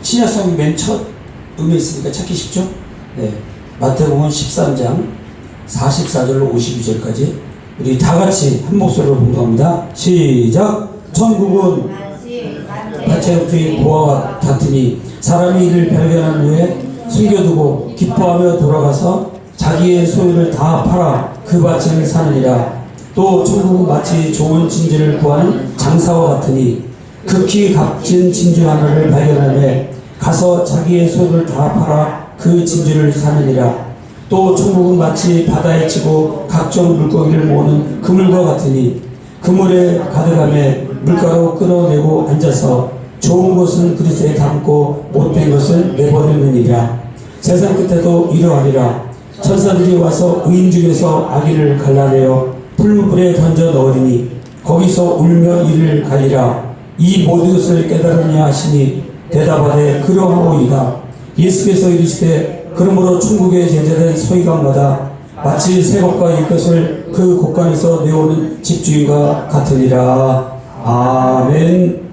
신약성경 맨 첫 음에 있으니까 찾기 쉽죠? 네. 마태복음 13장 44절로 52절까지 우리 다 같이 한 목소리로 봉독합니다. 시작! 천국은 밭에 트인 보화와 같으니 사람이 이를 발견한 후에 숨겨두고 기뻐하며 돌아가서 자기의 소유를 다 팔아 그 밭을 사느니라. 또 천국은 마치 좋은 진주를 구하는 장사와 같으니 극히 값진 진주 하나를 발견한 후에 가서 자기의 소유를 다 팔아 그 진주를 사느니라. 또 천국은 마치 바다에 치고 각종 물고기를 모으는 그물과 같으니 그물에 가득함에 물가로 끌어내고 앉아서 좋은 것은 그릇에 담고 못된 것은 내버리느니라. 세상 끝에도 이러하리라. 천사들이 와서 의인 중에서 악인을 갈라내어 풀무불에 던져 넣으리니 거기서 울며 이를 갈리라. 이 모든 것을 깨달으냐 하시니 대답하되 그러하오이다. 예수께서 이르시되 그러므로 천국에 제재된 서기관마다 마치 새 것과 이 것을 그 곳간에서 내오는 집주인과 같으니라. 아멘.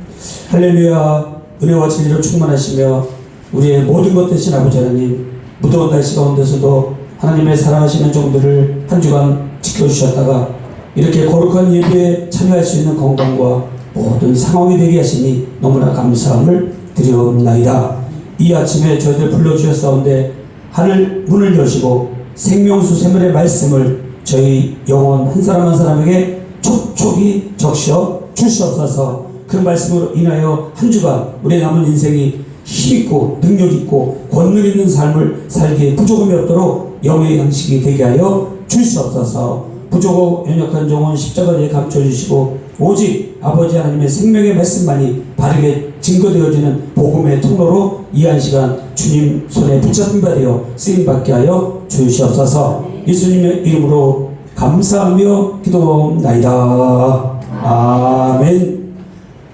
할렐루야. 은혜와 진리로 충만하시며 우리의 모든 것 되신 아버지 하나님, 무더운 날씨 가운데서도 하나님의 사랑하시는 종들을 한 주간 지켜주셨다가 이렇게 거룩한 예배에 참여할 수 있는 건강과 모든 상황이 되게 하시니 너무나 감사함을 드리옵나이다. 이 아침에 저희들 불러주셨사온데 하늘 문을 여시고 생명수 세면의 말씀을 저희 영혼 한 사람 한 사람에게 촉촉이 적셔 주시옵소서. 그 말씀으로 인하여 한 주간 우리의 남은 인생이 힘있고 능력있고 권능있는 삶을 살기에 부족함이 없도록 영의 양식이 되게 하여 주시옵소서. 부족하고 연약한 종은 십자가에 감춰주시고 오직 아버지 하나님의 생명의 말씀만이 바르게 증거되어지는 복음의 통로로 이 한 시간 주님 손에 붙잡힌 바 되어 쓰임받게 하여 주시옵소서. 예수님의 이름으로 감사하며 기도하옵나이다. 아멘.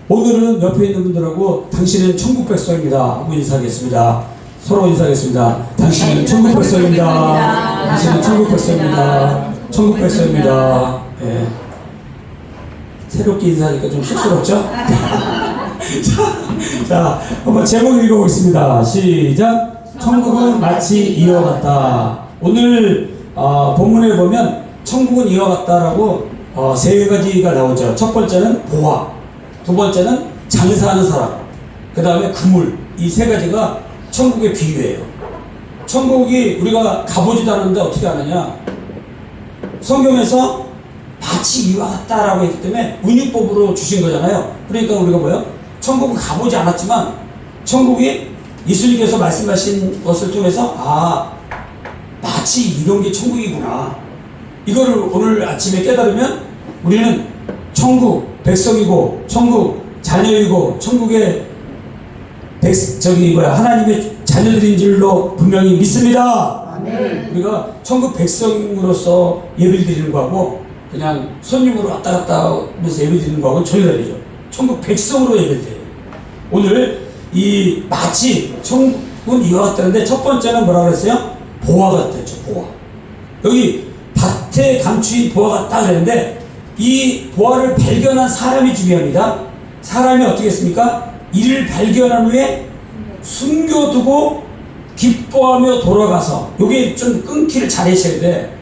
오늘은 옆에 있는 분들하고 당신은 천국 백성입니다 하고 인사하겠습니다. 서로 인사하겠습니다. 당신은 천국 백성입니다. 당신은 천국 백성입니다. 천국 백성입니다. 네. 새롭게 인사하니까 좀 쑥스럽죠? 자, 한번 제목 읽어보겠습니다. 시작! 천국은 마치 이와 같다. 오늘 본문에 보면 천국은 이와 같다라고 세 가지가 나오죠. 첫 번째는 보화, 두 번째는 장사하는 사람, 그 다음에 그물. 이 세 가지가 천국의 비유예요. 천국이 우리가 가보지도 않았는데 어떻게 아느냐? 성경에서 마치 이와 같다라고 했기 때문에 은유법으로 주신 거잖아요. 그러니까 우리가 뭐예요? 천국은 가보지 않았지만 천국이 예수님께서 말씀하신 것을 통해서 마치 이런 게 천국이구나. 이거를 오늘 아침에 깨달으면 우리는 천국 백성이고 천국 자녀이고 천국의 하나님의 자녀들인 줄로 분명히 믿습니다. 아멘. 우리가 천국 백성으로서 예배를 드리는 거하고 그냥 손님으로 왔다 갔다 하면서 예배 드리는 거하고는 전혀 다르죠. 천국 백성으로 예배를 드려요. 오늘 이 마치 천국은 이와 같다는데 첫 번째는 뭐라고 그랬어요? 보화 같았죠. 보화. 여기 밭에 감추인 보화 같다 그랬는데 이 보화를 발견한 사람이 중요합니다. 사람이 어떻게 했습니까? 이를 발견한 후에 숨겨두고 기뻐하며 돌아가서, 요게 좀 끊기를 잘 하셔야 돼.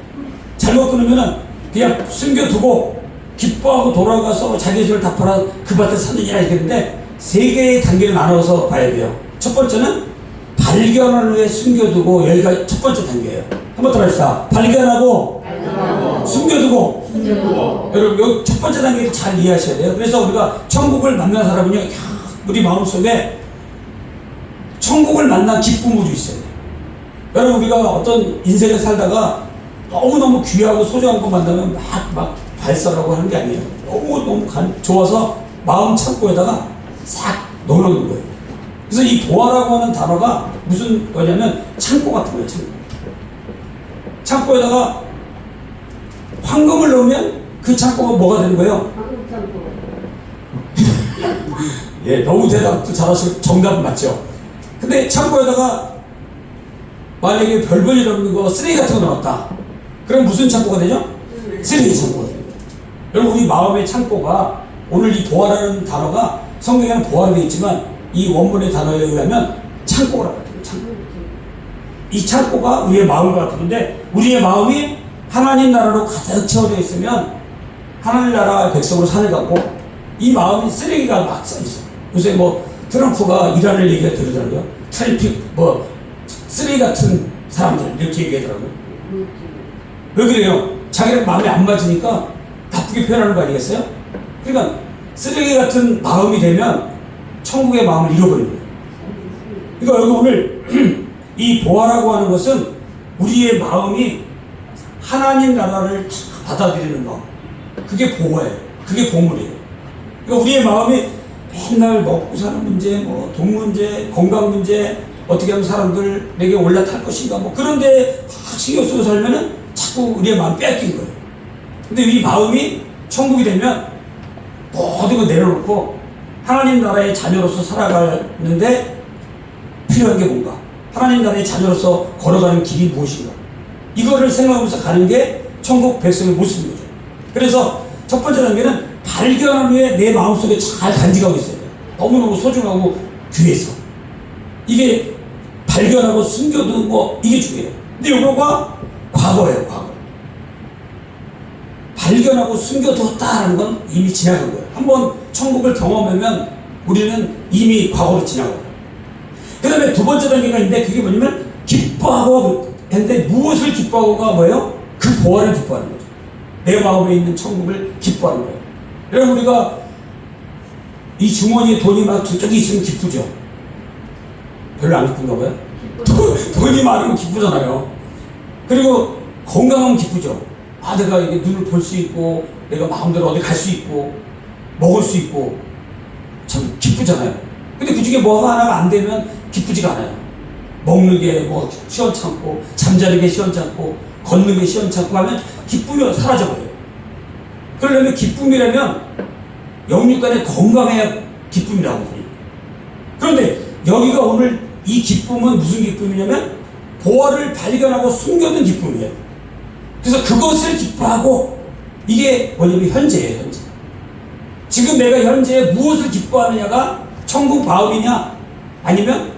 잘못 끊으면은 그냥 숨겨두고 기뻐하고 돌아가서 자기 집을 다 팔아 그 밭에 사느니라 이랬는데 세 개의 단계를 나눠서 봐야 돼요. 첫 번째는 발견한 후에 숨겨두고, 여기가 첫 번째 단계예요. 한번 더 합시다. 발견하고 숨겨두고. 여러분 여기 첫 번째 단계를 잘 이해하셔야 돼요. 그래서 우리가 천국을 만난 사람은요, 우리 마음속에 천국을 만난 기쁨으로 있어요. 여러분 우리가 어떤 인생을 살다가 너무너무 귀하고 소중한 거 만나면 막 발설하고 하는 게 아니에요. 너무 좋아서 마음 창고에다가 싹 넣어놓는 거예요. 그래서 이 보화라고 하는 단어가 무슨 거냐면 창고 같은 거예요. 창고에다가 황금을 넣으면 그 창고가 뭐가 되는 거예요? 예, 너무 대답도 잘하시고 정답은 맞죠? 근데 창고에다가 만약에 별볼일 없는 거 쓰레기 같은 거 넣었다. 그럼 무슨 창고가 되죠? 쓰레기 창고가 돼요. 여러분 우리 마음의 창고가, 오늘 이 보화라는 단어가 성경에는 보화로 되어 있지만 이 원문의 단어에 의하면 창고라고 하거든요. 창고. 이 창고가 우리의 마음과 같은데, 우리의 마음이 하나님 나라로 가득 채워져 있으면 하나님 나라 백성으로 살아가고, 이 마음이 쓰레기가 막 쌓여있어. 요새 뭐 트럼프가 이란을 얘기가 들으더라고요. 트래픽 뭐 쓰레기 같은 사람들 이렇게 얘기하더라고요. 왜 그래요? 자기랑 마음이 안 맞으니까 나쁘게 표현하는 거 아니겠어요? 그러니까 쓰레기 같은 마음이 되면 천국의 마음을 잃어버리는 거예요. 그러니까 여기 오늘 이 보아라고 하는 것은 우리의 마음이 하나님 나라를 다 받아들이는 마음. 그게 보아예요. 그게 보물이에요. 그러니까 우리의 마음이 맨날 먹고 사는 문제, 뭐 돈 문제, 건강 문제, 어떻게 하면 사람들에게 올라탈 것인가, 뭐 그런데 막 신경 쓰고 살면은 자꾸 우리의 마음 뺏긴 거예요. 근데 이 마음이 천국이 되면 모든 걸 내려놓고 하나님 나라의 자녀로서 살아가는데 필요한 게 뭔가, 하나님 나라의 자녀로서 걸어가는 길이 무엇인가, 이거를 생각하면서 가는 게 천국 백성의 모습인 거죠. 그래서 첫 번째 단계는 발견한 후에 내 마음속에 잘 간직하고 있어야 돼요. 너무너무 소중하고 귀해서. 이게 발견하고 숨겨두는 거, 이게 중요해요. 근데 이거가 과거예요, 과거. 발견하고 숨겨두었다는 건 이미 지나간 거예요. 한번 천국을 경험하면 우리는 이미 과거로 지나가요. 그 다음에 두 번째 단계가 있는데, 그게 뭐냐면 기뻐하고 했는데, 무엇을 기뻐하고가 뭐예요? 그 보화를 기뻐하는 거죠. 내 마음에 있는 천국을 기뻐하는 거예요. 여러분, 우리가 이 주머니에 돈이 막 두 쪽이 있으면 기쁘죠? 별로 안 기쁜가 봐요? 돈이 많으면 기쁘잖아요. 그리고 건강하면 기쁘죠? 아, 내가 이게 눈을 볼 수 있고, 내가 마음대로 어디 갈 수 있고, 먹을 수 있고, 참 기쁘잖아요. 근데 그 중에 뭐가 하나가 안 되면 기쁘지가 않아요. 먹는 게 뭐 시원찮고, 잠자는 게 시원찮고, 걷는 게 시원찮고 하면 기쁨이 사라져버려요. 그러려면 기쁨이라면 영육간에 건강해야 기쁨이라고 해요. 그런데 여기가 오늘 이 기쁨은 무슨 기쁨이냐면 보화를 발견하고 숨겨둔 기쁨이에요. 그래서 그것을 기뻐하고, 이게 뭐냐면 현재예요, 현재. 지금 내가 현재에 무엇을 기뻐하느냐가 천국 마음이냐 아니면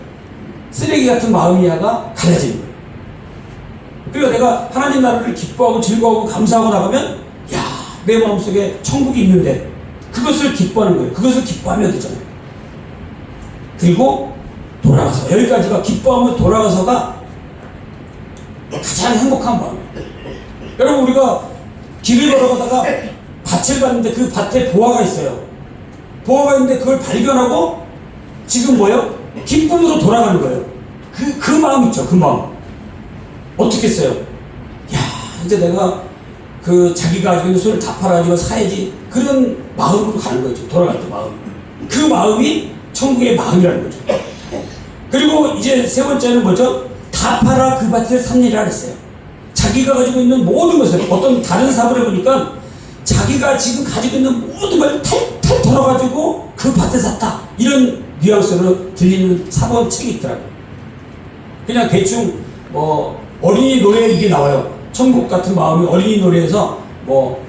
쓰레기 같은 마음이냐가 갈라지는 거예요. 그러니까 내가 하나님 나라를 기뻐하고 즐거워하고 감사하고 나가면, 야, 내 마음속에 천국이 있는데, 그것을 기뻐하는 거예요. 그것을 기뻐하면 되잖아요. 그리고 돌아가서, 여기까지가 기뻐하면 돌아가서가 가장 행복한 마음이에요. 여러분, 우리가 길을 걸어가다가 밭을 봤는데 그 밭에 보화가 있어요. 보화가 있는데 그걸 발견하고 지금 뭐예요? 기쁨으로 돌아가는 거예요. 그 마음 있죠, 그 마음. 어떻게 써요? 야, 이제 내가 그 자기가 가지고 있는 소를 다 팔아가지고 사야지, 그런 마음으로 가는 거죠. 돌아갈 때 마음. 그 마음이 천국의 마음이라는 거죠. 그리고 이제 세 번째는 뭐죠? 다 팔아 그 밭을 삽니라 했어요. 자기가 가지고 있는 모든 것을, 어떤 다른 사업을 해보니까 자기가 지금 가지고 있는 모든 걸 탈탈 털어가지고 그 밭에 샀다, 이런 뉘앙스로 들리는 사본책이 있더라고요. 그냥 대충 뭐 어린이 노래에 이게 나와요. 천국 같은 마음이 어린이 노래에서 뭐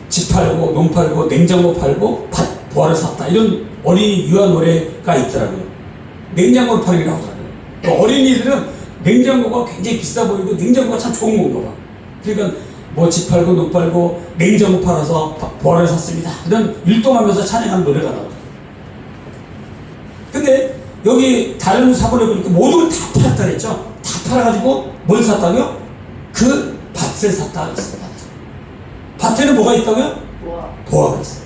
집 팔고 농 팔고 냉장고 팔고 밭 보화를 샀다, 이런 어린이 유아 노래가 있더라고요. 냉장고를 팔기라고 하더라고요. 그러니까 어린이들은 냉장고가 굉장히 비싸 보이고 냉장고가 참 좋은 건가 봐. 그러니까 뭐 집 팔고 농 팔고 냉장고 팔아서 보화를 샀습니다, 이런 율동하면서 찬양하는 노래가 나와요. 근데 여기 다른 사본에 보니까 모든 걸 다 팔았다 그랬죠. 다 팔아가지고 뭘 샀다고요? 그 밭을 샀다 그랬어요. 밭에는 뭐가 있다고요? 보화가 있어요.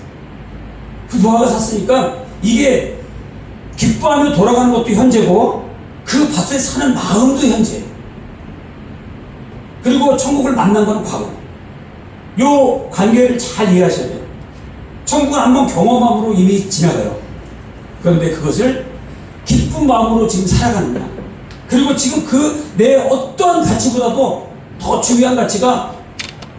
그 보화가 샀으니까 이게 기뻐하며 돌아가는 것도 현재고, 그 밭에 사는 마음도 현재예요. 그리고 천국을 만난 건 과거. 요 관계를 잘 이해하셔야 돼요. 천국은 한번 경험함으로 이미 지나가요. 그런데 그것을 기쁜 마음으로 지금 살아가느냐, 그리고 지금 그 내 어떠한 가치보다도 더 중요한 가치가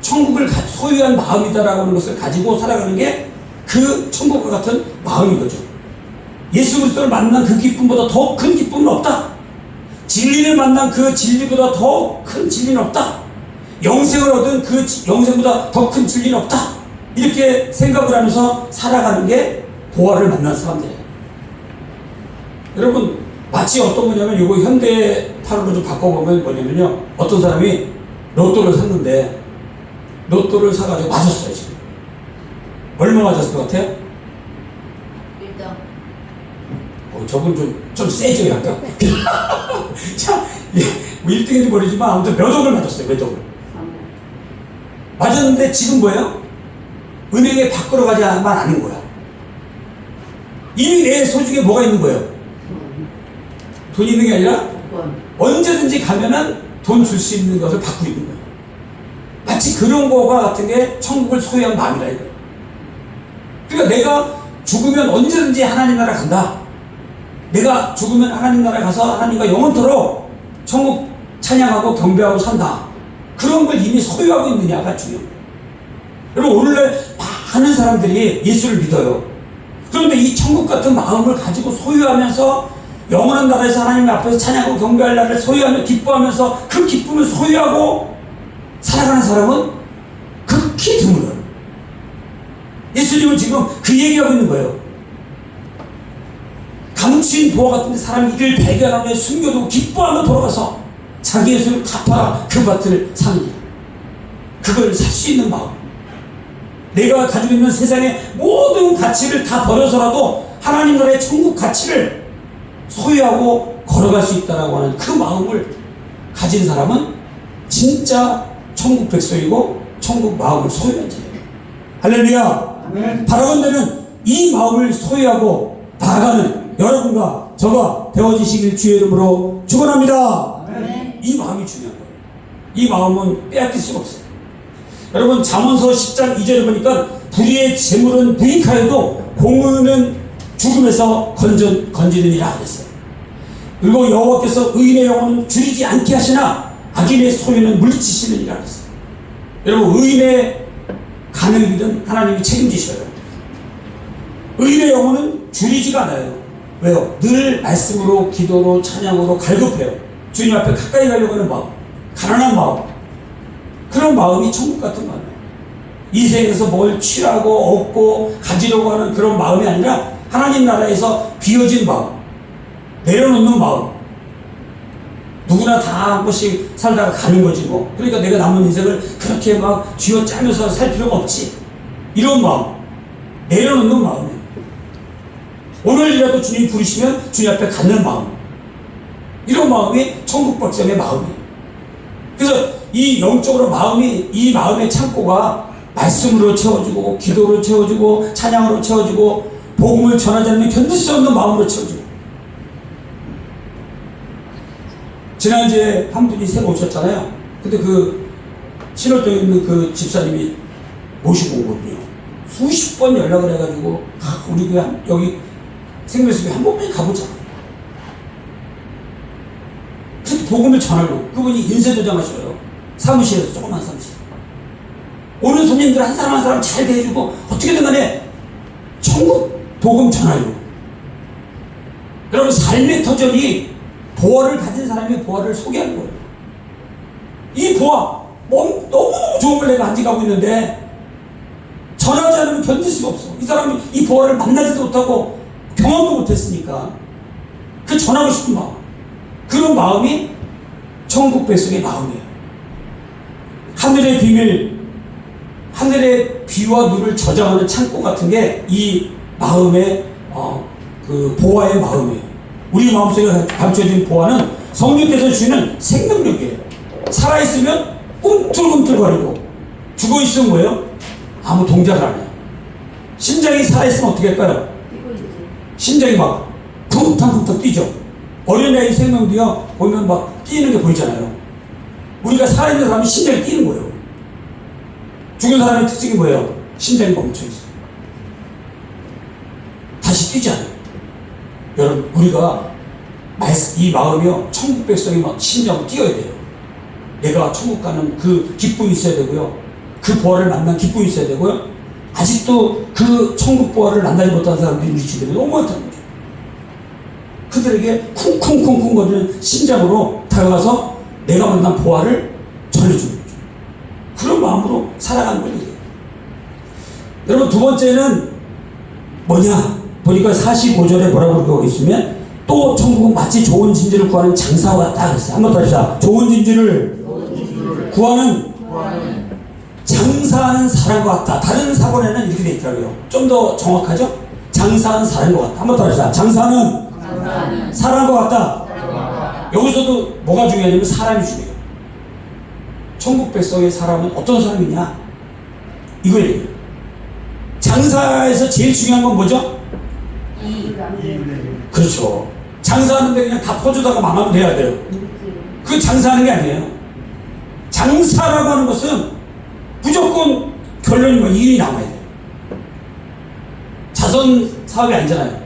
천국을 소유한 마음이다라고 하는 것을 가지고 살아가는 게 그 천국과 같은 마음인 거죠. 예수 그리스도를 만난 그 기쁨보다 더 큰 기쁨은 없다. 진리를 만난 그 진리보다 더 큰 진리는 없다. 영생을 얻은 그 영생보다 더 큰 진리는 없다. 이렇게 생각을 하면서 살아가는 게 보화를 만난 사람들이에요. 여러분, 마치 어떤 거냐면 이거 현대판으로 좀 바꿔보면 뭐냐면요. 어떤 사람이 로또를 샀는데 로또를 사가지고 맞았어요 지금. 얼마 맞았을 것 같아요? 1등. 저분 좀 세죠 약간. 참, 예, 뭐 1등인지 모르지만 아무튼 몇 억을 맞았어요. 몇 억을. 맞았는데 지금 뭐예요? 은행에 바꾸러 가지만 않은 거야. 이미 내 소중에 뭐가 있는 거예요? 돈이 있는 게 아니라 언제든지 가면은 돈 줄 수 있는 것을 받고 있는 거예요. 마치 그런 거와 같은 게 천국을 소유한 마음이라 이거예요. 그러니까 내가 죽으면 언제든지 하나님 나라 간다. 내가 죽으면 하나님 나라 가서 하나님과 영원토록 천국 찬양하고 경배하고 산다. 그런 걸 이미 소유하고 있느냐가 중요해요. 여러분 오늘날 많은 사람들이 예수를 믿어요. 그런데 이 천국 같은 마음을 가지고 소유하면서 영원한 나라에서 하나님 앞에서 찬양하고 경배할 날을 소유하며 기뻐하면서 그 기쁨을 소유하고 살아가는 사람은 극히 드물어요. 예수님은 지금 그 얘기하고 있는 거예요. 감추인 보화 같은데 사람이 이를 발견하며 숨겨두고 기뻐하며 돌아가서 자기의 소유를 갚아 그 밭을 사느냐. 그걸 살 수 있는 마음. 내가 가지고 있는 세상의 모든 가치를 다 버려서라도 하나님 나라의 천국 가치를 소유하고 걸어갈 수 있다라고 하는 그 마음을 가진 사람은 진짜 천국 백성이고 천국 마음을 소유한 자예요. 할렐루야. 아멘. 바라건대는 이 마음을 소유하고 나아가는 여러분과 저가 되어지시길 주의 이름으로 축원합니다. 아멘. 이 마음이 중요한 거예요. 이 마음은 빼앗길 수가 없어요. 여러분 잠언서 10장 2절에 보니까 불의의 재물은 무익하여도 공의는 죽음에서 건지느니라 그랬어요. 그리고 여호와께서 의인의 영혼은 줄이지 않게 하시나 악인의 소유는 물리치시느니라 그랬어요. 여러분 의인의 가는 일은 하나님이 책임지셔요. 의인의 영혼은 줄이지가 않아요. 왜요? 늘 말씀으로 기도로 찬양으로 갈급해요. 주님 앞에 가까이 가려고 하는 마음, 가난한 마음, 그런 마음이 천국 같은 마음이에요. 이 세상에서 뭘 취하고 얻고 가지려고 하는 그런 마음이 아니라 하나님 나라에서 비워진 마음, 내려놓는 마음. 누구나 다 한 번씩 살다가 가는 거지 뭐. 그러니까 내가 남은 인생을 그렇게 막 쥐어짜면서 살 필요가 없지. 이런 마음, 내려놓는 마음이에요. 오늘이라도 주님 부르시면 주님 앞에 갖는 마음, 이런 마음이 천국 백성의 마음이에요. 그래서 이 영적으로 마음이, 이 마음의 창고가 말씀으로 채워지고 기도로 채워지고 찬양으로 채워지고 복음을 전하지 않으면 견딜 수 없는 마음으로 채워지고. 지난주에 한 분이 새로 오셨잖아요. 근데 그 신월동에 있는 그 집사님이 모시고 오거든요. 수십 번 연락을 해가지고 우리 교회 여기 생명숲에 한 번만 가보자. 그래서 복음을 전하려고 그분이 인쇄도장 하셔요. 사무실에서, 조그만 사무실. 오는 손님들 한 사람 한 사람 잘 대해주고 어떻게든 간에 천국 복음 전하려고. 여러분 삶의 터전이 보화를 가진 사람이 보화를 소개하는 거예요. 이 보화 너무너무 좋은 걸 내가 간직하고 있는데 전하지 않으면 견딜 수가 없어. 이 사람이 이 보화를 만나지도 못하고 경험도 못했으니까 그 전하고 싶은 마음, 그런 마음이 천국 백성의 마음이에요. 하늘의 비밀, 하늘의 비와 눈을 저장하는 창고 같은 게 이 마음의 그 보화의 마음이에요. 우리 마음속에 감춰진 보화는 성령께서 주시는 생명력이에요. 살아있으면 꿈틀꿈틀거리고, 죽어있으면 뭐예요? 아무 동작을 안 해요. 심장이 살아있으면 어떻게 할까요? 심장이 막 쿵탕쿵탕 뛰죠. 어린아이 생명도요, 보면 막 뛰는 게 보이잖아요. 우리가 살아있는 사람이 심장이 뛰는 거예요. 죽은 사람의 특징이 뭐예요? 심장이 멈춰있어요. 다시 뛰지 않아요. 여러분, 우리가 이 마음이요, 천국 백성이 막 심장으로 뛰어야 돼요. 내가 천국 가는 그 기쁨이 있어야 되고요. 그 보화를 만난 기쁨이 있어야 되고요. 아직도 그 천국 보화를 만나지 못한 사람들이 우리 주변에 너무 많다는 거죠. 그들에게 쿵쿵쿵쿵 거리는 심장으로 다가가서 내가 만난 보화를 전해주는 거죠. 그런 마음으로 살아가는 거예요. 여러분, 두 번째는 뭐냐? 보니까 45절에 뭐라고 그러고 있으면 또 천국은 마치 좋은 진주를 구하는 장사와 같다 그랬어요. 한번 더 합시다. 좋은 진주를 구하는 장사하는 사람과 같다. 다른 사본에는 이렇게 돼 있더라고요. 좀 더 정확하죠? 장사하는 사람과 같다. 한번 더 합시다. 장사하는 사람과 같다. 여기서도 뭐가 중요하냐면 사람이 중요해요. 천국 백성의 사람은 어떤 사람이냐? 이걸 얘기해요. 장사에서 제일 중요한 건 뭐죠? 그렇죠. 장사하는데 그냥 다 퍼주다가 망하면 돼야 돼요. 그 장사하는 게 아니에요. 장사라고 하는 것은 무조건 결론이 뭐 일이 남아야 돼요. 자선 사업이 아니잖아요.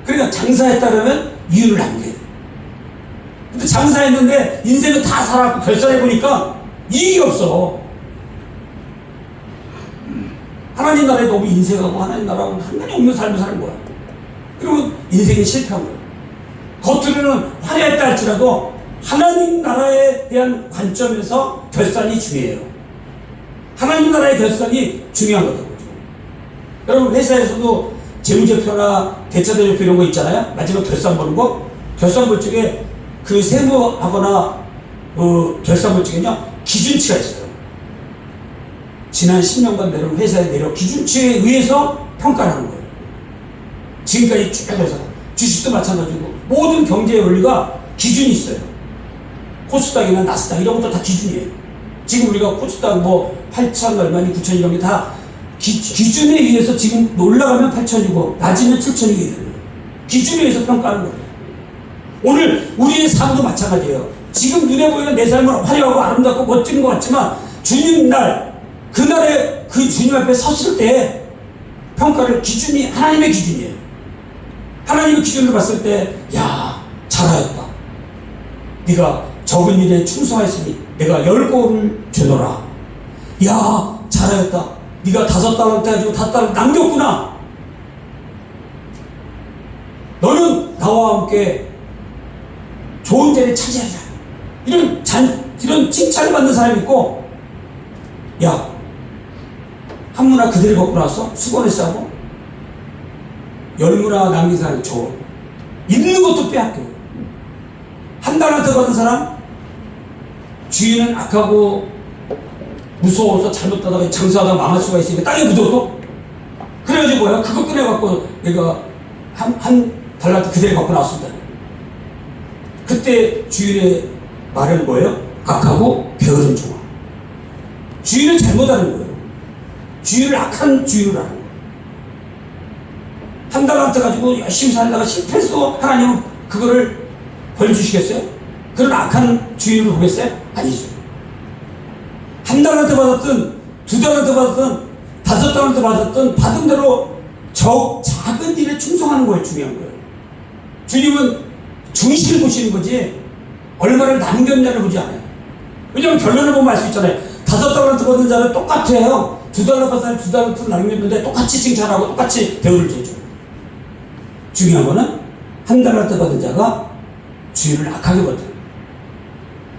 그러니까 장사했다 그러면 이유를 남겨야 돼요. 근데 장사했는데 인생을 다 살았고 결산해보니까 이익이 없어. 하나님 나라에 너무 인색하고 하나님 나라하고 상관이 없는 삶을 사는 거야. 그리고 인생이 실패한 거야. 겉으로는 화려했다 할지라도 하나님 나라에 대한 관점에서 결산이 중요해요. 하나님 나라의 결산이 중요한 거죠. 여러분 회사에서도 재무제표나 대차대조표 이런 거 있잖아요. 마지막 결산 보는 거. 결산 볼 적에 그 세무하거나 결산 볼 적에는요 기준치가 있어요. 지난 10년간 내려온 회사에 내려 기준치에 의해서 평가를 하는 거예요. 지금까지 쭉 해서 주식도 마찬가지고 모든 경제의 원리가 기준이 있어요. 코스닥이나 나스닥 이런 것도 다 기준이에요. 지금 우리가 코스닥 뭐 8천 얼마니 9천 이런 게 다 기준에 의해서 지금 올라가면 8천이고 낮으면 7천이게 되는 거예요. 기준에 의해서 평가하는 거예요. 오늘 우리의 삶도 마찬가지예요. 지금 눈에 보이는 내 삶은 화려하고 아름답고 멋진 것 같지만 주님 날 그날에 그 주님 앞에 섰을 때 평가를 기준이 하나님의 기준이에요. 하나님의 기준으로 봤을 때 야 잘하였다. 네가 적은 일에 충성하였으니 내가 10고를 주노라. 야 잘하였다. 네가 5달란트 가지고 5달란트 남겼구나. 너는 나와 함께 좋은 자리에 차지하리라. 이런 칭찬을 받는 사람이 있고, 야 한문화 그대로 갖고 나왔어? 수건을 싸고 10문화 남긴 사람이 줘. 있는 것도 빼앗겨. 1달란트 받은 사람 주인은 악하고 무서워서 잘못하다가 장사하다가 망할 수가 있으니까 땅에 묻어도 그래가지고 뭐야? 그거 꺼내갖고 내가 한 달란트 그대로 갖고 나왔습니다. 그때 주인의 말은 뭐예요? 악하고 게으른 종아. 주인은 잘못하는 거예요. 주인을 악한 주인으로 하는 거예요. 1달란트 가지고 열심히 살다가 실패해서 하나님은 그거를 벌주시겠어요? 그런 악한 주인을 보겠어요? 아니죠. 1달란트 받았든 2달란트 받았든 5달란트 받았든 받은 대로 작은 일에 충성하는 거예요. 중요한 거예요. 주님은 중심을 보시는 거지 얼마를 남겼냐를 보지 않아요. 왜냐하면 결론을 보면 알 수 있잖아요. 5달란트 받은 자는 똑같아요. 2달란트 받은 사람이 2달란트 남겼는데 똑같이 칭찬하고 똑같이 대우를 줘줘. 중요한 거는 1달란트 받은 자가 주인을 악하게 받아요.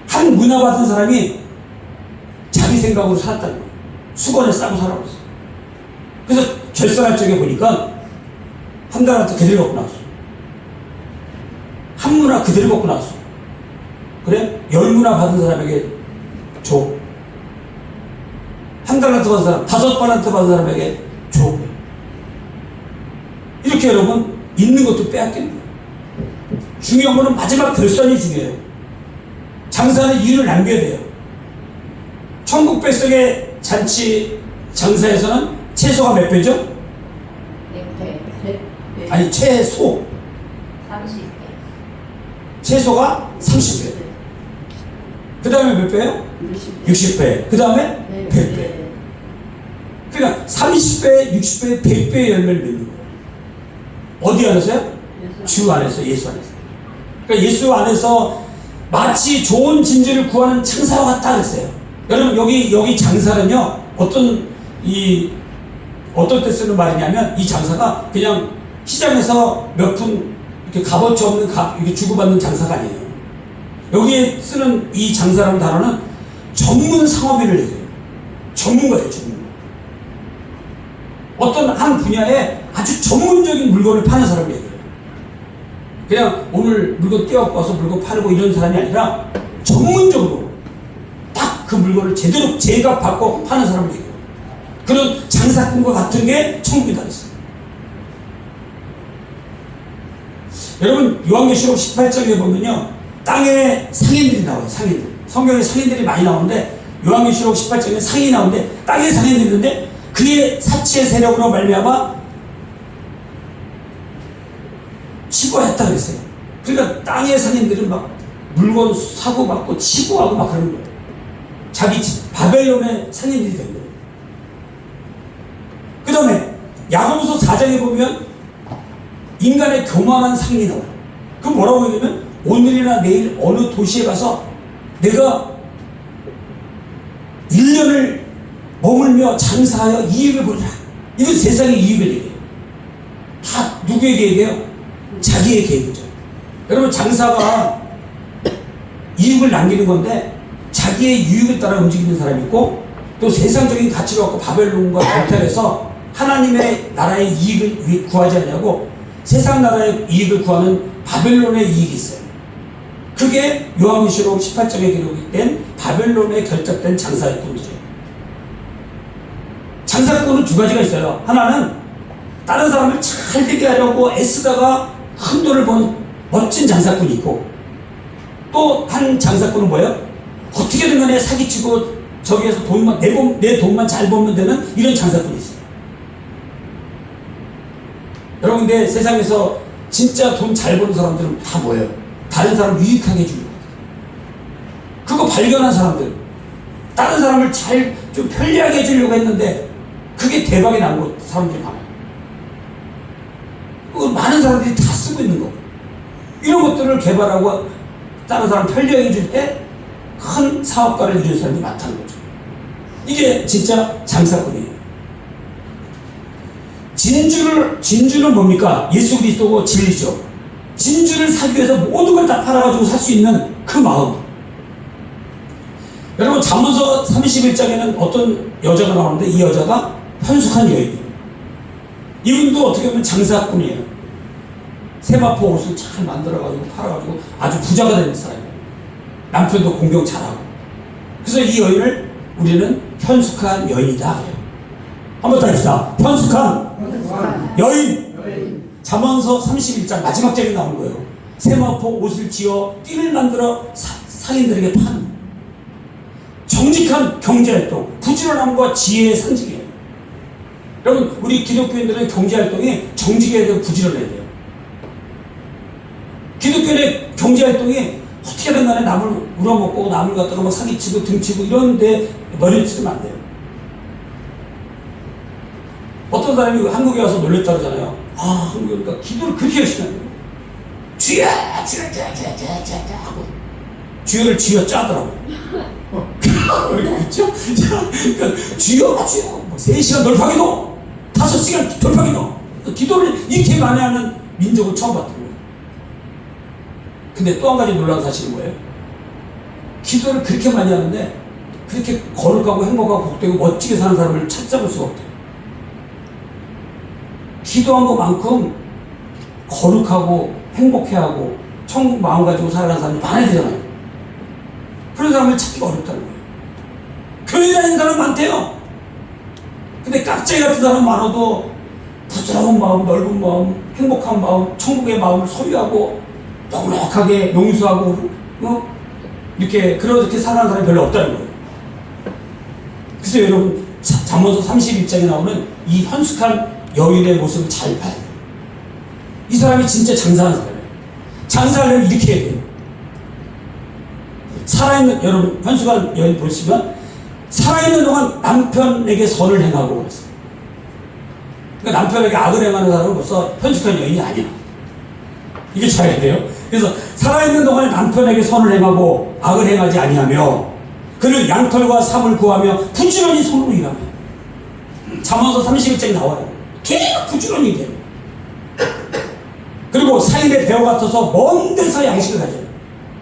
한 문화 받은 사람이 자기 생각으로 살았다는 거예요. 수건에 싸고 살아버렸어요. 그래서 결산할 적에 보니까 1달란트 그대로 갖고 나왔어. 한 문화 그대로 갖고 나왔어. 그래? 10문화 받은 사람에게 줘. 1달란트 받은 사람, 5달란트 받은 사람에게 줘. 이렇게 여러분 있는 것도 빼앗기는 거예요. 중요한 거는 마지막 결산이 중요해요. 장사는 이유를 남겨야 돼요. 천국 백성의 잔치 장사에서는 채소가 몇 배죠? 100배. 아니 채소 30배. 채소가 30배. 그 다음에 몇 배요? 60배. 그 다음에 100배. 그러니까 30배, 60배, 100배의 열매를 맺는 거예요. 어디 안에서요? 주 안에서, 예수 안에서. 그러니까 예수 안에서 마치 좋은 진주를 구하는 장사와 같다 그랬어요. 여러분 여기 장사는요 어떤 때 쓰는 말이냐면 이 장사가 그냥 시장에서 몇 푼 이렇게 값어치 없는 이렇게 주고받는 장사가 아니에요. 여기에 쓰는 이 장사라는 단어는 전문 상업인을 얘기해요. 전문가예요, 전문가. 어떤 한 분야에 아주 전문적인 물건을 파는 사람을 얘기해요. 그냥 오늘 물건 떼어갖고 와서 물건 팔고 이런 사람이 아니라 전문적으로 딱 그 물건을 제대로 제값받고 파는 사람들이에요. 그런 장사꾼과 같은 게 천국이다 그랬어요. 여러분 요한계시록 18장에 보면요, 땅에 상인들이 나와요. 상인들. 성경에 상인들이 많이 나오는데 요한계시록 18장에 상인이 나오는데 땅에 상인들이 있는데 그의 사치의 세력으로 말미암아 치부했다 그랬어요. 그러니까 땅의 상인들은 막 물건 사고 받고 치부하고 막 그러는 거예요. 자기 바벨론의 상인들이 된 거예요. 그 다음에 야고보서 4장에 보면 인간의 교만한 상이 나와요. 그럼 뭐라고 얘기하면 오늘이나 내일 어느 도시에 가서 내가 1년을 머물며 장사하여 이익을 보리라. 이건 세상의 이익을 얘기해요. 다 누구에게 얘기해요? 자기의 계획이죠. 여러분 장사가 이익을 남기는 건데 자기의 유익을 따라 움직이는 사람이 있고 또 세상적인 가치를 갖고 바벨론과 결탁해서 하나님의 나라의 이익을 구하지 않냐고 세상 나라의 이익을 구하는 바벨론의 이익이 있어요. 그게 요한계시록 18장에 기록이 된 바벨론에 결탁된 장사꾼들이에요. 장사꾼은 두 가지가 있어요. 하나는 다른 사람을 잘 되게 하려고 애쓰다가 큰 돈을 버는 멋진 장사꾼이 있고 또 한 장사꾼은 뭐예요? 어떻게든 간에 사기치고 저기에서 돈만 내 돈만 잘 벌면 되는 이런 장사꾼이 있어요. 여러분 근데 세상에서 진짜 돈 잘 버는 사람들은 다 뭐예요? 다른 사람 유익하게 해주는 거예요. 그거 발견한 사람들, 다른 사람을 잘 좀 편리하게 해주려고 했는데 그게 대박이 난 사람들이 많아요. 그거 많은 사람들이 다 쓰고 있는 거. 이런 것들을 개발하고 다른 사람 편리하게 해줄 때 큰 사업가를 이룬 사람이 많다는 거죠. 이게 진짜 장사꾼이에요. 진주는 뭡니까? 예수 그리스도고 진리죠. 진주를 사기 위해서 모든 걸 다 팔아가지고 살 수 있는 그 마음. 여러분 잠언서 31장에는 어떤 여자가 나오는데 이 여자가 현숙한 여인이에요. 이분도 어떻게 보면 장사꾼이에요. 세마포 옷을 잘 만들어가지고 팔아가지고 아주 부자가 되는 사람이에요. 남편도 공경 잘하고. 그래서 이 여인을 우리는 현숙한 여인이다. 한번 더 합시다. 현숙한 여인. 잠언서 31장 마지막 장에 나오는 거예요. 세마포 옷을 지어 띠를 만들어 상인들에게 파는 정직한 경제활동, 부지런함과 지혜의 상징이에요. 여러분 우리 기독교인들은 경제활동이 정직해야 되고 부지런해야 돼요. 기독교인의 경제활동이 어떻게든 간에 남을 우려먹고 남을 갖다가 막 사기치고 등치고 이런데 머리를 쓰면 안 돼요. 어떤 사람이 한국에 와서 놀랬다 그러잖아요. 아, 한국에 오니까 기도를 그렇게 열심히 해요. 주여! 하고 주여를 쥐어 짜더라고요. 왜 이렇게 웃죠? 그러니까 주여! 3시간 돌파기도! 5시간 돌파기도! 기도를 이렇게 많이 하는 민족을 처음 봤던 거예요. 근데 또 한 가지 놀라운 사실은 뭐예요? 기도를 그렇게 많이 하는데 그렇게 거룩하고 행복하고 복되고 멋지게 사는 사람을 찾아볼 수가 없대요. 기도한 것만큼 거룩하고 행복해하고 천국 마음 가지고 살아가는 사람이 많아야 되잖아요. 그런 사람을 찾기가 어렵다는 거예요. 교회 다니는 사람 많대요. 근데 깍쟁이 같은 사람 많아도 부드러운 마음, 넓은 마음, 행복한 마음, 천국의 마음을 소유하고 넉넉하게 용서하고 이렇게 그렇게 살아가는 사람이 별로 없다는 거예요. 그래서 여러분 잠언서 31장에 나오는 이 현숙한 여인의 모습을 잘 봐야 돼요. 이 사람이 진짜 장사하는 사람이에요. 장사하려면 이렇게 해야 돼요. 살아있는 여러분 현숙한 여인 보시면 살아있는 동안 남편에게 선을 행하고 그랬어요. 그러니까 남편에게 악을 행하는 사람은 벌써 현숙한 여인이 아니야. 이게 잘해야 돼요. 그래서 살아있는 동안에 남편에게 선을 행하고 악을 행하지 아니하며 그를 양털과 삽을 구하며 부지런히 손으로 일하며. 잠언서 31장에 나와요. 계속 부지런히 일해요. 그리고 사인의 배우 같아서 먼 데서 양식을 가져요.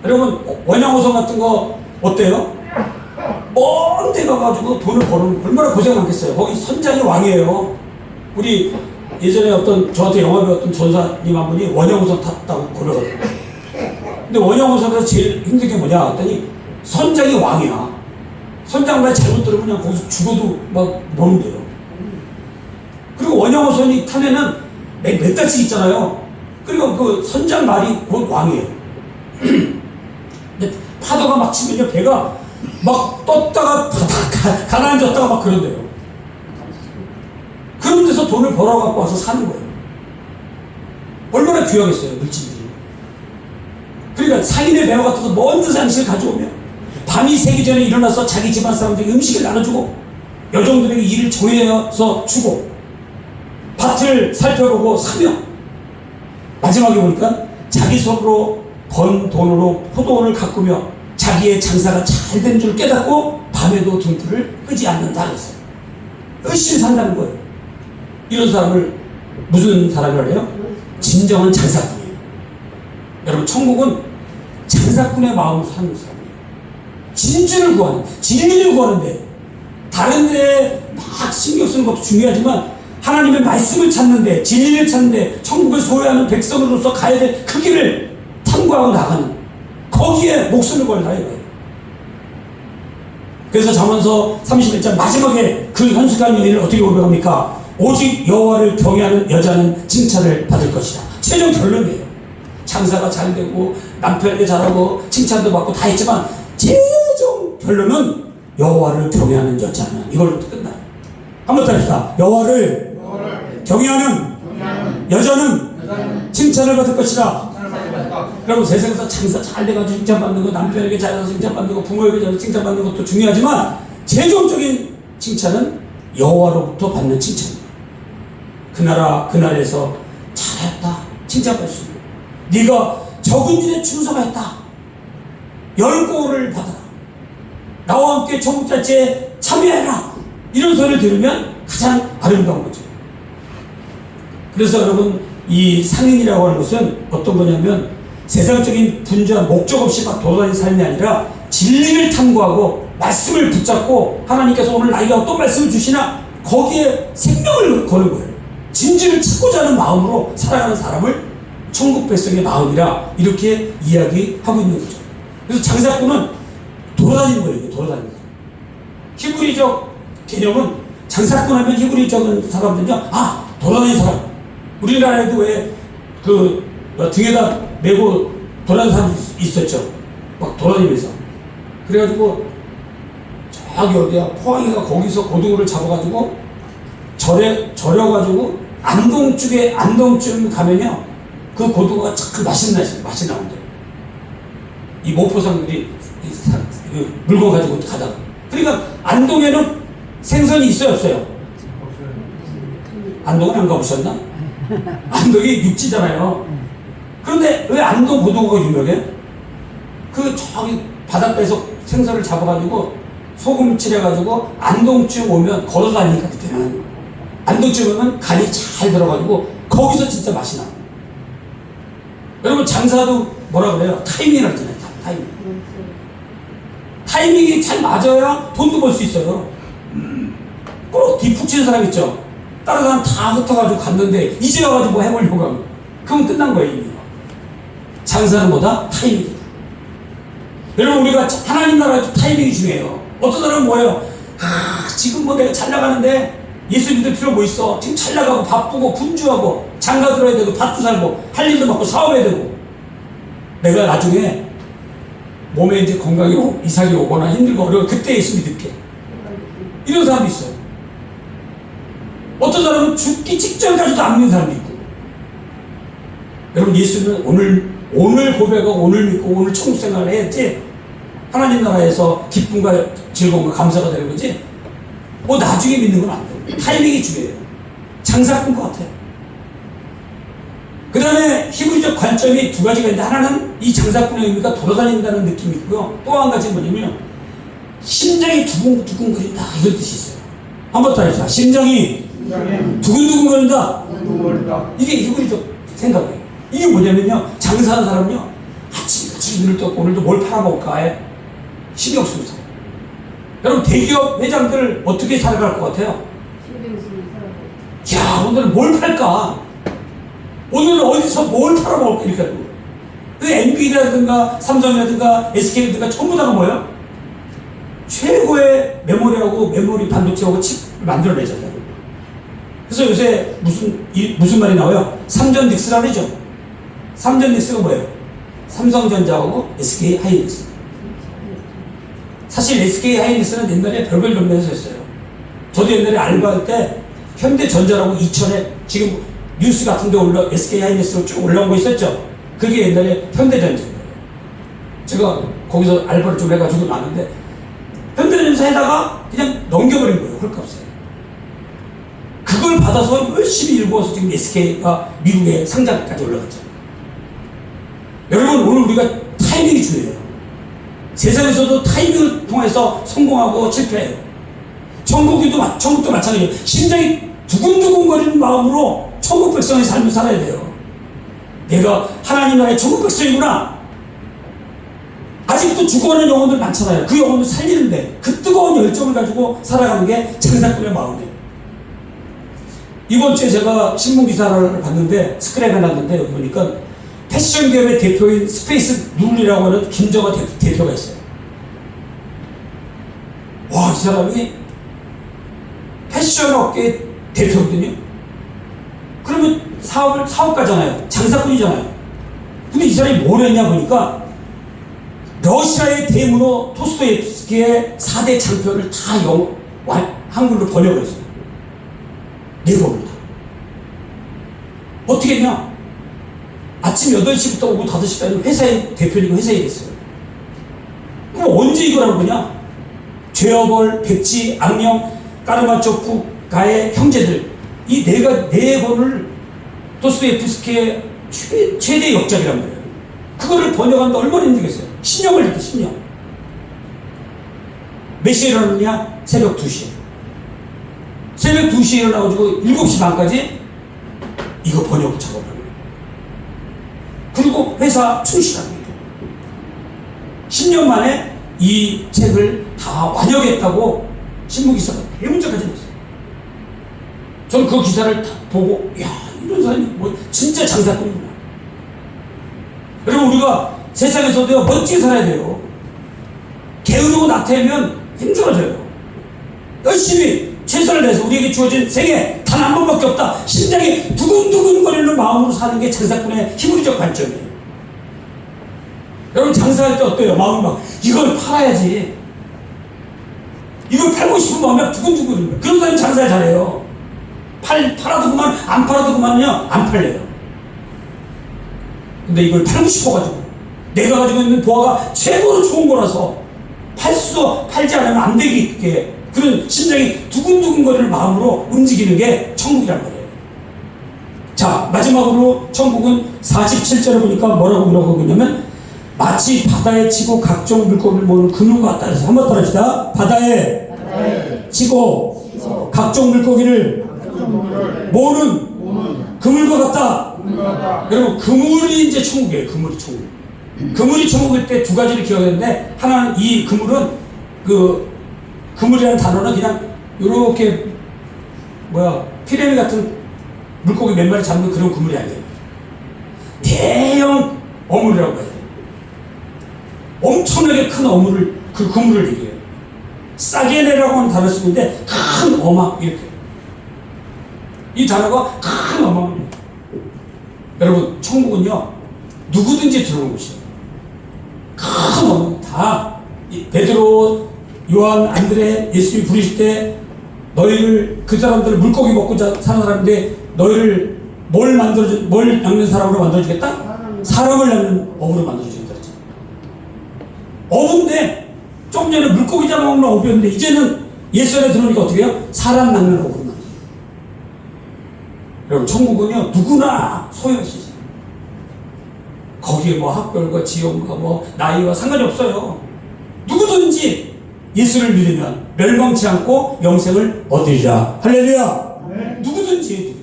여러분 원양어선 같은 거 어때요? 먼 데 가가지고 돈을 버는 얼마나 고생 많겠어요. 거기 선장이 왕이에요. 우리 예전에 어떤 저한테 영화 배웠던 전사님 한 분이 원형우선 탔다고 고백하더라고요. 근데 원형우선에서 제일 힘든 게 뭐냐 했더니 선장이 왕이야. 선장만 잘못 들으면 그냥 거기서 죽어도 막 모른대요. 그리고 원형우선이 탄에는 몇 달씩 있잖아요. 그리고 그 선장 말이 곧 왕이에요. 근데 파도가 막 치면요 배가 막 떴다가 가라앉았다가 막 그런대요. 그런 데서 돈을 벌어갖고 와서 사는 거예요. 얼마나 귀하겠어요, 물질들이. 그러니까 상인의 배와 같아서 먼 데서 양식을 가져오면 밤이 새기 전에 일어나서 자기 집안 사람들에게 음식을 나눠주고 여종들에게 일을 정해서 주고 밭을 살펴보고 사며 마지막에 보니까 자기 손으로 번 돈으로 포도원을 가꾸며 자기의 장사가 잘 된 줄 깨닫고 밤에도 등불을 끄지 않는다 그랬어요. 열심히 산다는 거예요. 이런 사람을 무슨 사람이라고 해요? 진정한 장사꾼이에요. 여러분 천국은 장사꾼의 마음으로 사는 사람이에요. 진주를 구하는, 진리를 구하는데 다른 데에 막 신경 쓰는 것도 중요하지만 하나님의 말씀을 찾는데 진리를 찾는데 천국을 소유하는 백성으로서 가야 될 그 길을 탐구하고 나가는 거기에 목숨을 걸어야 해요. 그래서 잠언서 31장 마지막에 그 현숙한 여인을 어떻게 고백합니까? 오직 여호와를 경외하는 여자는 칭찬을 받을 것이다. 최종 결론이에요. 장사가 잘 되고 남편에게 잘하고 칭찬도 받고 다 했지만 최종 결론은 여호와를 경외하는 여자는 이걸로 끝나요. 한번 더 합시다. 여호와를 경외하는 여자는 칭찬을 받을 것이다. 여러분 세상에서 장사 잘 돼가지고 칭찬받는 거, 남편에게 잘해서 칭찬받는 거, 부모에게 잘해서 칭찬받는 것도 중요하지만 최종적인 칭찬은 여호와로부터 받는 칭찬이에요. 그 나라 그 날에서 잘했다 칭찬받을 수 있는, 네가 적은 일에 충성하였다 10고를 받아라, 나와 함께 천국잔치에 참여해라, 이런 소리를 들으면 가장 아름다운 거죠. 그래서 여러분 이 상인이라고 하는 것은 어떤 거냐면 세상적인 분주한 목적 없이 막 돌아다니는 삶이 아니라 진리를 탐구하고 말씀을 붙잡고 하나님께서 오늘 나에게 어떤 말씀을 주시나 거기에 생명을 거는 거예요. 진리를 찾고자 하는 마음으로 살아가는 사람을 천국 백성의 마음이라 이렇게 이야기하고 있는 거죠. 그래서 장사꾼은 돌아다니는 거예요. 돌아다니는 거예요. 히브리적 개념은 장사꾼 하면 히브리적 사람들은요, 아 돌아다니는 사람. 우리나라에도 왜 그 등에다 메고 돌아다니는 사람이 있었죠. 막 돌아다니면서. 그래가지고 저기 어디야 포항이가 거기서 고등어를 잡아가지고 절여가지고 안동쯤 가면요 그 고등어가 참 맛이 나온대요. 이 모포상들이 물건 가지고 가다가. 그러니까 안동에는 생선이 있어요 없어요? 안동은 안 가보셨나? 안동이 육지잖아요. 그런데 왜 안동 고등어가 유명해? 그 저기 바닷가에서 생선을 잡아가지고 소금 칠해가지고 안동쯤 오면 걸어다니니까 그때는 안동쯤 오면 간이 잘 들어가지고 거기서 진짜 맛이 나. 여러분 장사도 뭐라 그래요? 타이밍이라고 하잖아요. 타이밍. 타이밍이 잘 맞아야 돈도 벌 수 있어요. 꼭 뒷북 치는 사람 있죠? 다른 사람 다 흩어가지고 갔는데 이제 와가지고 뭐 해보려고 하면 그건 끝난 거예요 이미. 장사는 뭐다? 타이밍이다. 여러분 우리가 하나님 나라에도 타이밍이 중요해요. 어떤 사람은 뭐예요? 지금 뭐 내가 잘 나가는데 예수 믿을 필요 뭐 있어? 지금 잘 나가고 바쁘고 분주하고 장가 들어야 되고 밭도 살고 할 일도 많고 사업해야 되고 내가 나중에 몸에 이제 건강이 이상이 오거나 힘들고 어려워 그때 예수 믿을게. 이런 사람도 있어요. 어떤 사람은 죽기 직전까지도 안 믿는 사람도 있고. 여러분 예수는 오늘 고백하고 오늘 믿고 오늘 천국 생활을 해야지 하나님 나라에서 기쁨과 즐거움과 감사가 되는 거지 뭐 나중에 믿는 건 안 돼요. 타이밍이 중요해요. 장사꾼 것 같아요. 그 다음에 히브리적 관점이 두 가지가 있는데 하나는 이 장사꾼의 의미가 돌아다닌다는 느낌이 있고요. 또 한 가지는 뭐냐면 심장이 두근두근거린다 이런 뜻이 있어요. 한번 더 해주세요. 심장이 두근두근거린다. 이게 히브리적 생각이에요. 이게 뭐냐면요 장사하는 사람은요 아침같이 눈을 떴고 오늘도 뭘 팔아먹을까 신경 쓰는 사람. 여러분 대기업 회장들 어떻게 살아갈 것 같아요? 야, 오늘은 뭘 팔까? 오늘은 어디서 뭘 팔아먹을까? 이렇게 하는 거예요. NVIDIA라든가 삼성이라든가 SK라든가 전부 다가 뭐예요? 최고의 메모리하고 메모리 반도체하고 칩을 만들어내잖아요. 그래서 요새 무슨 말이 나와요? 삼전 닉스라 그러죠? 삼전 닉스가 뭐예요? 삼성전자하고 SK 하이닉스. 사실 SK 하이닉스는 옛날에 별별 동네에서 했어요. 저도 옛날에 알바할 때 현대전자라고 이천에 지금 뉴스 같은 데 SK 하이닉스로 쭉 올라온 거 있었죠? 그게 옛날에 현대전자인 거예요. 제가 거기서 알바를 좀 해가지고 나는데 현대전자에다가 그냥 넘겨버린 거예요. 헐값에. 그걸 받아서 열심히 일구어서 지금 SK가 미국에 상장까지 올라갔죠. 여러분, 오늘 우리가 타이밍이 중요해요. 세상에서도 타이밍을 통해서 성공하고 실패해요. 천국도 마찬가지예요. 심장이 두근두근거리는 마음으로 천국 백성의 삶을 살아야 돼요. 내가 하나님 나라의 천국 백성이구나. 아직도 죽어가는 영혼들 많잖아요. 그 영혼을 살리는데 그 뜨거운 열정을 가지고 살아가는 게 장사꾼의 마음이에요. 이번 주에 제가 신문기사를 봤는데 스크랩 해놨는데 여기 보니까 패션 기업의 대표인 스페이스 룰이라고 하는 김정아 대표가 있어요. 와, 이 사람이 패션 업계 대표거든요. 그러면 사업가잖아요. 장사꾼이잖아요. 근데 이 사람이 뭘 했냐 보니까 러시아의 대문호 토스토옙스키의 4대 장편을 다 한글로 번역을 했어요. 4권을 다. 어떻게 했냐? 아침 8시부터 오후 5시까지 회사의 대표니까 회사에 있어요. 그럼 언제 이걸 한 거냐? 죄어벌, 백지, 악령, 까르마초프, 가의 형제들, 이 4권을 도스토옙스키의 최대 역작이란 말이에요. 그거를 번역하는데 얼마나 힘들겠어요? 10년 걸렸다, 10년. 몇 시에 일어났느냐? 새벽 2시에. 새벽 2시에 일어나가지고 7시 반까지 이거 번역 작업을 합니다. 그리고 회사 충실합니다. 10년 만에 이 책을 다 완역했다고 신문기사가 대문자까지 냈어요. 저는 그 기사를 다 보고, 야, 이런 사람이 뭐 진짜 장사꾼이구나. 여러분, 우리가 세상에서도 멋지게 살아야 돼요. 게으르고 나태하면 힘들어져요. 열심히 최선을 다해서 우리에게 주어진 생애 단 한 번밖에 없다. 심장이 두근두근거리는 마음으로 사는 게 장사꾼의 희물적 관점이에요. 여러분, 장사할 때 어때요? 마음이 막 이걸 팔아야지. 이걸 팔고 싶은 마음이 두근두근 거예요. 그런 사람이 장사를 잘해요. 팔아도 그만, 안 팔아도 그만요. 안 팔려요. 근데 이걸 팔고 싶어가지고 내가 가지고 있는 보화가 최고로 좋은 거라서 팔지 않으면 안 되게 그런 심장이 두근두근거리는 마음으로 움직이는 게 천국이란 말이에요. 자, 마지막으로 천국은 47절을 보니까 뭐라고 기록하고 있냐면 마치 바다에 치고 각종 물고기를 모으는 그물과 같다. 해서 한번 따라합시다. 바다에 치고 각종 물고기를 모으는 그물과 같다. 여러분, 그물이 이제 천국이에요. 그물이 천국. 그물이 천국일 때 두 가지를 기억했는데, 하나는 이 그물은 그물이라는 단어는 그냥 요렇게 피레미 같은 물고기 몇 마리 잡는 그런 그물이 아니에요. 대형 어물이라고 해요. 엄청나게 큰 어물을, 그 그물을 얘기해요. 싸게네라고 하는 단어를 쓰는데 큰 어망, 이렇게. 이 단어가 큰 어망입니다. 여러분, 천국은요 누구든지 들어오는 곳이에요. 큰 어망, 다 베드로, 요한, 안드레, 예수님이 부르실 때 너희를, 그 사람들을 물고기 먹고 사는 사람인데 너희를 뭘 낚는 사람으로 만들어주겠다? 사람을 낚는 어부로 만들어주겠다. 어부인데 좀 전에 물고기 잡아먹는 어부였는데 이제는 예수 안에 들어오니까 어떻게 해요? 사람 낚는 어부로 만들어요. 여러분, 천국은요 누구나 소유할 수 있어요. 거기에 학별과 지역과 나이와 상관이 없어요. 누구든지 예수를 믿으면 멸망치 않고 영생을 얻으리라. 할렐루야. 네. 누구든지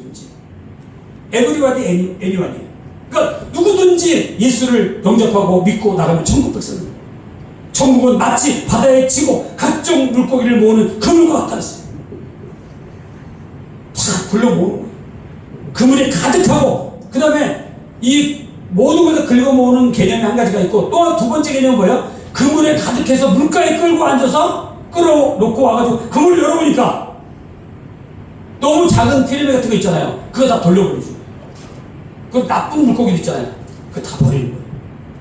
everybody, anyone이에요. 그러니까 누구든지 예수를 영접하고 믿고 나가면 천국 백성입니다. 천국은 마치 바다에 치고 각종 물고기를 모으는 그물과 같다 했어요. 다 굴러 모으는 거예요. 그물이 가득하고, 그 다음에 이 모든 걸 다 긁어 모으는 개념이 한 가지가 있고, 또 두 번째 개념은 뭐예요? 그물에 가득해서 물가에 끌고 앉아서 끌어놓고 와가지고 그물을 열어보니까 너무 작은 피레미 같은 거 있잖아요. 그거 다 돌려버리죠. 그 나쁜 물고기도 있잖아요. 그거 다 버리는 거예요.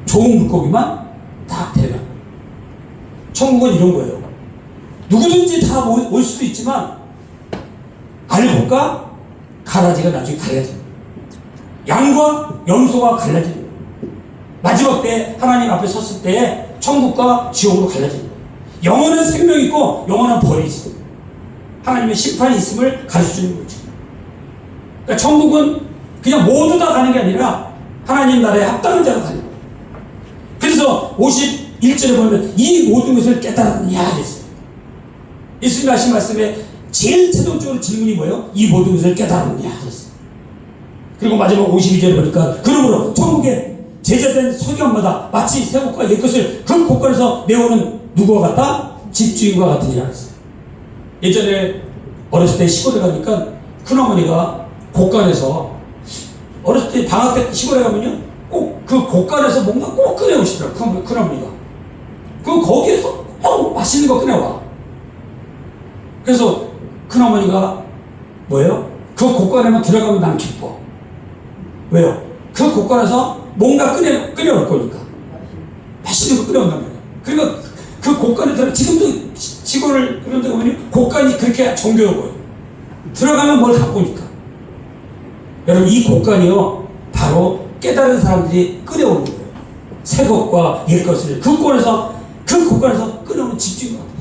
좋은 물고기만 다 대면. 천국은 이런 거예요. 누구든지 다 올 수도 있지만 알고 볼까? 가라지가 나중에 갈라집니다. 양과 염소가 갈라집니다. 마지막 때 하나님 앞에 섰을 때 천국과 지옥으로 갈라집니다. 영원한 생명이 있고 영원한 벌이 있습니다. 하나님의 심판이 있음을 가르쳐주는 거죠. 그러니까 천국은 그냥 모두 다 가는 게 아니라 하나님 나라에 합당한 자가 가는 거예요. 그래서 51절에 보면 이 모든 것을 깨달았느냐 그랬어요. 예수님 하신 말씀에 제일 최종적으로 질문이 뭐예요? 이 모든 것을 깨달았느냐 그랬어요. 그리고 마지막 52절에 보니까 그러므로 천국에 제자된 서기관마다 마치 새것과 옛것을 그 곳간에서 내오는 누구와 같다? 집주인과 같으니라 그랬어요. 예전에 어렸을 때 시골에 가니까 큰어머니가 곳간에서 어렸을 때 방학 때 시골에 가면요 꼭 그 곳간에서 뭔가 꼭 꺼내오시더라고요. 큰어머니가 그 거기에서 꼭 맛있는 거 꺼내와. 그래서 큰어머니가 뭐예요? 그 곳간에만 들어가면 난 기뻐. 왜요? 그 곳간에서 뭔가 끓여올 거니까. 맛있는 거 끓여온단 말이에요. 그러니까 그 곳간에 들어가, 지금도 시골을 그런 데 보면 곳간이 그렇게 정겨워 보여요. 들어가면 뭘 갖고 오니까. 여러분, 이 곳간이요, 바로 깨달은 사람들이 끓여오는 거예요. 새 것과 옛 것을 그 곳간에서 끓여오는 집주인과 같아요.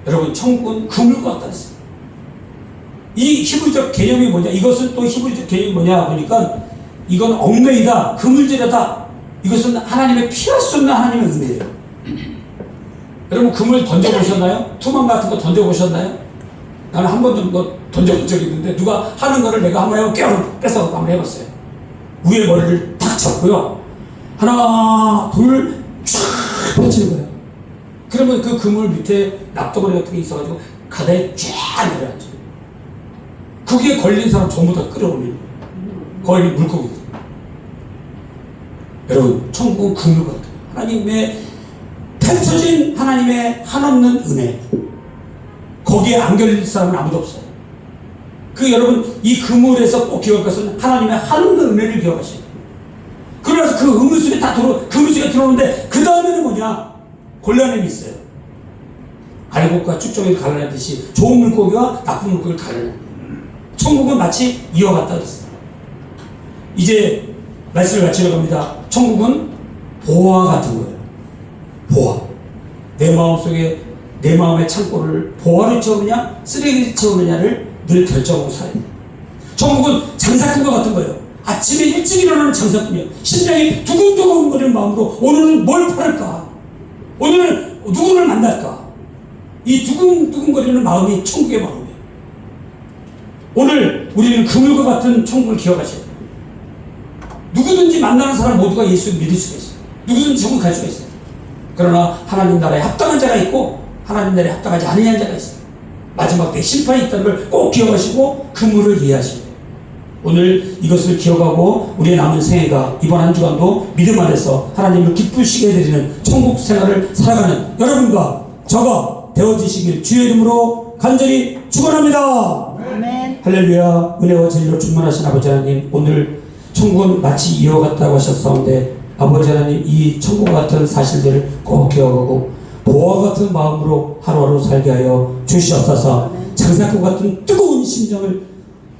여러분, 천국은 그물과 같다 했어요. 이 히브리적 개념이 뭐냐? 이것은 또 히브리적 개념이 뭐냐 보니까 이건 얽매이다, 그물질이다. 이것은 하나님의 피할 수 없는 하나님의 은혜예요. 여러분, 그물 던져보셨나요? 투망 같은 거 던져보셨나요? 나는 한 번 정도 던져본 적이 있는데 누가 하는 거를 내가 한번 해볼게요. 뺏어서 한번 해봤어요. 위에 머리를 탁 잡고요. 하나, 둘, 쫙 펼치는 거예요. 그러면 그 그물 밑에 납도거리 같은 게 있어가지고 가다에 쫙 내려앉죠. 그게 걸린 사람 전부 다 끌어올리는 거예요. 걸린 물고기들. 여러분, 천국은 그물 같아요. 하나님의 펼쳐진 하나님의 한없는 은혜. 거기에 안 걸릴 사람은 아무도 없어요. 그 여러분, 이 그물에서 꼭 기억할 것은 하나님의 한없는 은혜를 기억하셔야 돼요. 그래서 그 그물 속에 그물 속에 들어오는데 그 다음에는 뭐냐? 곤란함이 있어요. 알곡과 쭉정이를 갈라내듯이 좋은 물고기와 나쁜 물고기를 갈라내는 거예요. 천국은 마치 이와 같다 그랬어요. 이제 말씀을 마치러 갑니다. 천국은 보화 같은 거예요. 보화. 내 마음속에 내 마음의 창고를 보화로 채우느냐 쓰레기를 채우느냐를 늘 결정하고 살아야 돼요. 천국은 장사꾼과 같은 거예요. 아침에 일찍 일어나는 장사꾼이에요. 심장이 두근두근 거리는 마음으로 오늘은 뭘 팔을까? 오늘 누구를 만날까? 이 두근두근거리는 마음이 천국의 마음이에요. 오늘 우리는 그물과 같은 천국을 기억하셔야 돼요. 누구든지 만나는 사람 모두가 예수를 믿을 수가 있어요. 누구든지 천국 갈 수가 있어요. 그러나 하나님 나라에 합당한 자가 있고 하나님 나라에 합당하지 않은 자가 있어요. 마지막 때 심판이 있다는 걸 꼭 기억하시고 그물을 이해하시면 돼요. 오늘 이것을 기억하고 우리의 남은 생애가 이번 한 주간도 믿음 안에서 하나님을 기쁘시게 해드리는 천국 생활을 살아가는 여러분과 저가 되어지시길 주의 이름으로 간절히 축원합니다. 아멘. 할렐루야. 은혜와 진리로 충만하신 아버지 하나님, 오늘 천국은 마치 이와 같다고 하셨사온데 아버지 하나님, 이 천국 같은 사실들을 꼭 기억하고 보화 같은 마음으로 하루하루 살게 하여 주시옵소서. 장사꾼 같은 뜨거운 심정을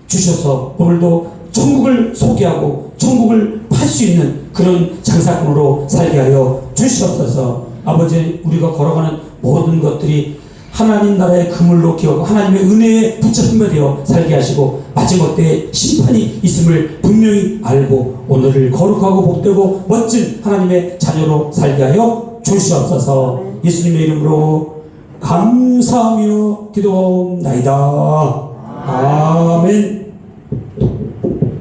주셔서 오늘도 천국을 소개하고 천국을 팔 수 있는 그런 장사꾼으로 살게 하여 주시옵소서. 아버지, 우리가 걸어가는 모든 것들이 하나님 나라의 그물로 기억하고 하나님의 은혜에 붙잡힌 되어 살게 하시고 마지막 때에 심판이 있음을 분명히 알고 오늘을 거룩하고 복되고 멋진 하나님의 자녀로 살게 하여 주시옵소서. 예수님의 이름으로 감사하며 기도하옵나이다. 아멘.